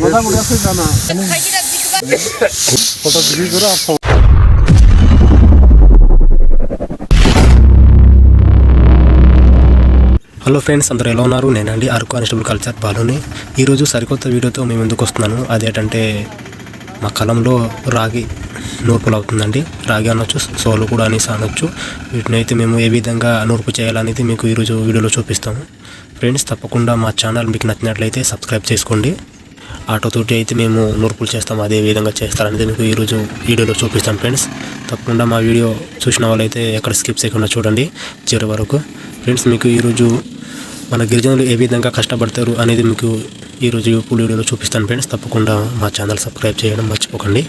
Hello friends, అందరూ ఎలా ఉన్నారు? నేనండి అరకు కానిస్టేబుల్ కల్చర్ బాలుని. ఈరోజు సరికొత్త వీడియోతో మేము ముందుకు వస్తున్నాను. అదేంటంటే మా కలంలో రాగి నూర్పులు అవుతుందండి. రాగి అనొచ్చు, సోలు కూడా అనేసి అనొచ్చు. వీటిని అయితే మేము ఏ విధంగా నూర్పు చేయాలనేది మీకు ఈరోజు వీడియోలో చూపిస్తాము. ఫ్రెండ్స్, తప్పకుండా మా ఛానల్ మీకు నచ్చినట్లయితే సబ్స్క్రైబ్ చేసుకోండి. ఆటోతోటి అయితే మేము నూర్పులు చేస్తాము, అదే విధంగా చేస్తారనేది మీకు ఈరోజు వీడియోలో చూపిస్తాం. ఫ్రెండ్స్, తప్పకుండా మా వీడియో చూసిన వాళ్ళైతే ఎక్కడ స్కిప్ చేయకుండా చూడండి చివరి వరకు. ఫ్రెండ్స్, మీకు ఈరోజు మన గిరిజనులు ఏ విధంగా కష్టపడతారు అనేది మీకు ఈరోజు ఫుల్ వీడియోలో చూపిస్తాను. ఫ్రెండ్స్, తప్పకుండా మా ఛానల్ సబ్స్క్రైబ్ చేయడం మర్చిపోకండి.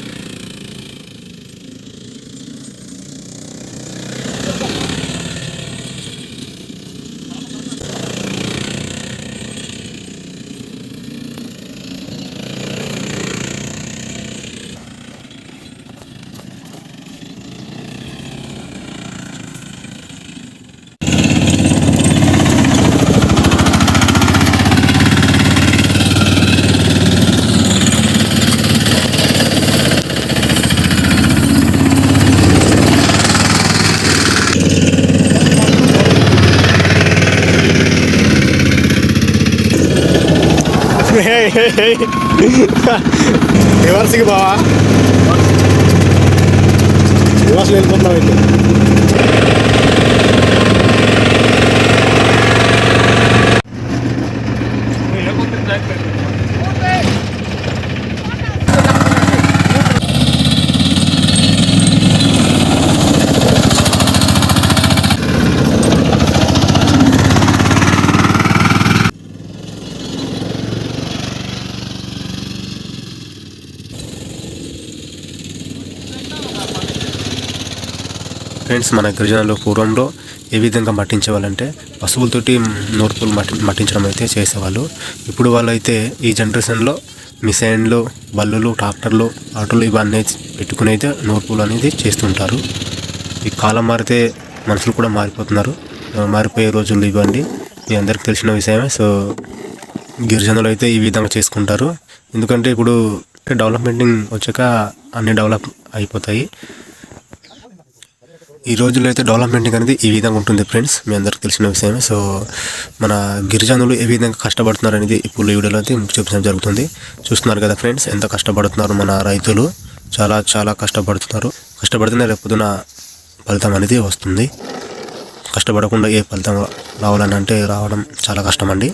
రివర్స్కి బావా, రివర్స్ వెళ్ళిపోతున్నావు అయితే. ఫ్రెండ్స్, మన గిరిజనులు పూర్వంలో ఏ విధంగా మట్టించేవాళ్ళంటే పశువులతోటి నూర్పులు మట్టించడం అయితే చేసేవాళ్ళు. ఇప్పుడు వాళ్ళు అయితే ఈ జనరేషన్లో మిసైన్లు, బల్లులు, ట్రాక్టర్లు, ఆటోలు ఇవన్నీ పెట్టుకుని అయితే నూర్పులు అనేది చేస్తుంటారు. ఈ కాలం మారితే మనుషులు కూడా మారిపోతున్నారు. మారిపోయే రోజులు ఇవ్వండి, మీ అందరికీ తెలిసిన విషయమే. సో గిరిజనులు అయితే ఈ విధంగా చేసుకుంటారు. ఎందుకంటే ఇప్పుడు డెవలప్మెంటింగ్ వచ్చాక అన్నీ డెవలప్ అయిపోతాయి. ఈ రోజుల్లో అయితే డెవలప్మెంటింగ్ అనేది ఈ విధంగా ఉంటుంది. ఫ్రెండ్స్, మీ అందరికీ తెలిసిన విషయమే. సో మన గిరిజనులు ఏ విధంగా కష్టపడుతున్నారు అనేది ఇప్పుడు ఈ వీడియోలో అయితే చూపించడం జరుగుతుంది. చూస్తున్నారు కదా ఫ్రెండ్స్, ఎంత కష్టపడుతున్నారు మన రైతులు. చాలా చాలా కష్టపడుతున్నారు. కష్టపడితేనే రేపొద్దున ఫలితం అనేది వస్తుంది. కష్టపడకుండా ఏ ఫలితం రావాలని అంటే రావడం చాలా కష్టం అండి.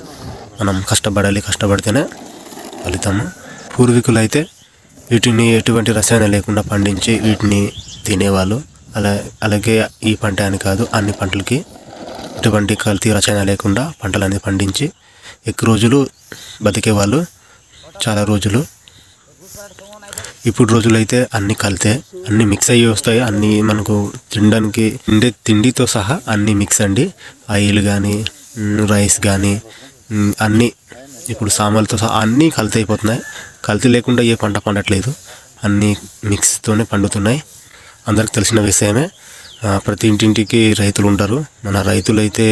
మనం కష్టపడాలి, కష్టపడితేనే ఫలితము. పూర్వీకులు అయితే వీటిని ఎటువంటి రసాయనం లేకుండా పండించి వీటిని తినేవాళ్ళు. అలాగే ఈ పంట అని కాదు, అన్ని పంటలకి ఎటువంటి కల్తీ రసాయన లేకుండా పంటలన్నీ పండించి ఎక్కువ రోజులు బతికేవాళ్ళు, చాలా రోజులు. ఇప్పుడు రోజులు అయితే అన్ని కలితే, అన్ని మిక్స్ అయ్యి వస్తాయి. అన్నీ మనకు తినడానికి తిండితో సహా అన్నీ మిక్స్ అండి. ఆయిల్ కానీ, రైస్ కానీ అన్నీ ఇప్పుడు సామాన్లతో సహా అన్నీ కల్తీ అయిపోతున్నాయి. కల్తీ లేకుండా ఏ పంట పండట్లేదు, అన్నీ మిక్స్తోనే పండుతున్నాయి. అందరికి తెలిసిన విషయమే. ప్రతి ఇంటింటికి రైతులు ఉంటారు. మన రైతులు అయితే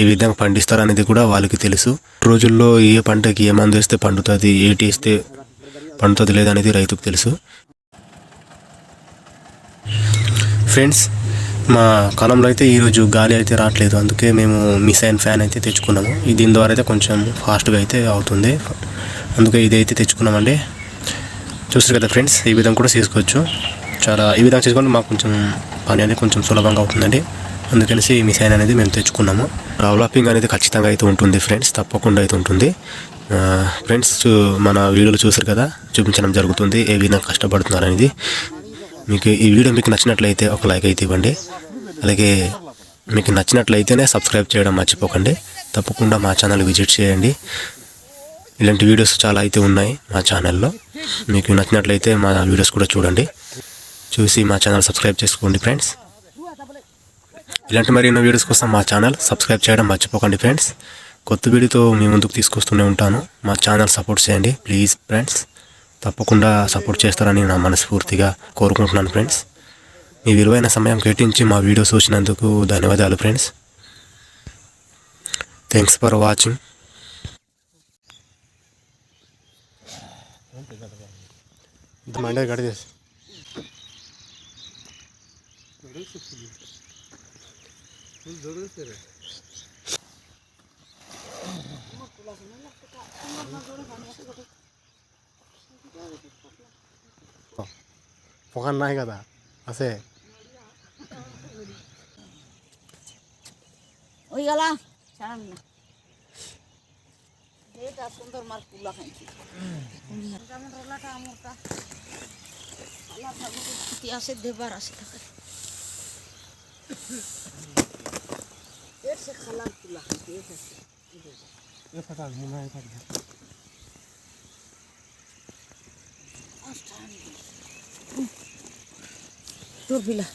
ఏ విధంగా పండిస్తారు అనేది కూడా వాళ్ళకి తెలుసు. రోజుల్లో ఏ పంటకి ఏ మందు వేస్తే పండుతుంది, ఏటి వేస్తే పండుతుంది లేదనేది రైతుకు తెలుసు. ఫ్రెండ్స్, మా కాలంలో అయితే ఈరోజు గాలి అయితే రావట్లేదు. అందుకే మేము మిసైన్ ఫ్యాన్ అయితే తెచ్చుకున్నాము. దీని ద్వారా అయితే కొంచెం ఫాస్ట్గా అయితే అవుతుంది. అందుకే ఇది అయితే తెచ్చుకున్నామండి. చూస్తారు కదా ఫ్రెండ్స్, ఈ విధంగా కూడా చేసుకోవచ్చు. చాలా ఈ విధంగా చేసుకుంటే మాకు కొంచెం పని అనేది కొంచెం సులభంగా అవుతుందండి. అందుకనేసి ఈ మిసైన్ అనేది మేము తెచ్చుకున్నాము. డెవలపింగ్ అనేది ఖచ్చితంగా అయితే ఉంటుంది ఫ్రెండ్స్, తప్పకుండా అయితే ఉంటుంది. ఫ్రెండ్స్, మన వీడియోలు చూసారు కదా, చూపించడం జరుగుతుంది ఏ విధంగా కష్టపడుతున్నారు అనేది. మీకు ఈ వీడియో మీకు నచ్చినట్లయితే ఒక లైక్ అయితే ఇవ్వండి. అలాగే మీకు నచ్చినట్లయితేనే సబ్స్క్రైబ్ చేయడం మర్చిపోకండి. తప్పకుండా మా ఛానల్ విజిట్ చేయండి. ఇలాంటి వీడియోస్ చాలా అయితే ఉన్నాయి మా ఛానల్లో. మీకు నచ్చినట్లయితే మా వీడియోస్ కూడా చూడండి, చూసి మా ఛానల్ సబ్స్క్రైబ్ చేసుకోండి ఫ్రెండ్స్. ఇలాంటి మరిన్ని వీడియోస్ కోసం మా ఛానల్ సబ్స్క్రైబ్ చేయడం మర్చిపోకండి ఫ్రెండ్స్. కొత్త వీడియోతో మీ ముందుకు తీసుకొస్తూనే ఉంటాను. మా ఛానల్ సపోర్ట్ చేయండి ప్లీజ్ ఫ్రెండ్స్. తప్పకుండా సపోర్ట్ చేస్తారని నా మనస్ఫూర్తిగా కోరుకుంటున్నాను ఫ్రెండ్స్. మీ విలువైన సమయం కేటాయించి మా వీడియో చూసినందుకు ధన్యవాదాలు friends. Thanks for watching. Monday గడి చేసి পোকা নাই కదా আছে ওই গেলা ছাড়ান না এটা সুন্দর মার কুলা খাইছি আমার রোলাটা আমরটা আল্লাহ ঠাকুর ইতিহাসে দেবার আছে থাকে এর সে খালার কুলা খাইছি এ ফাটা মনে হয় থাকবে তোর পিলা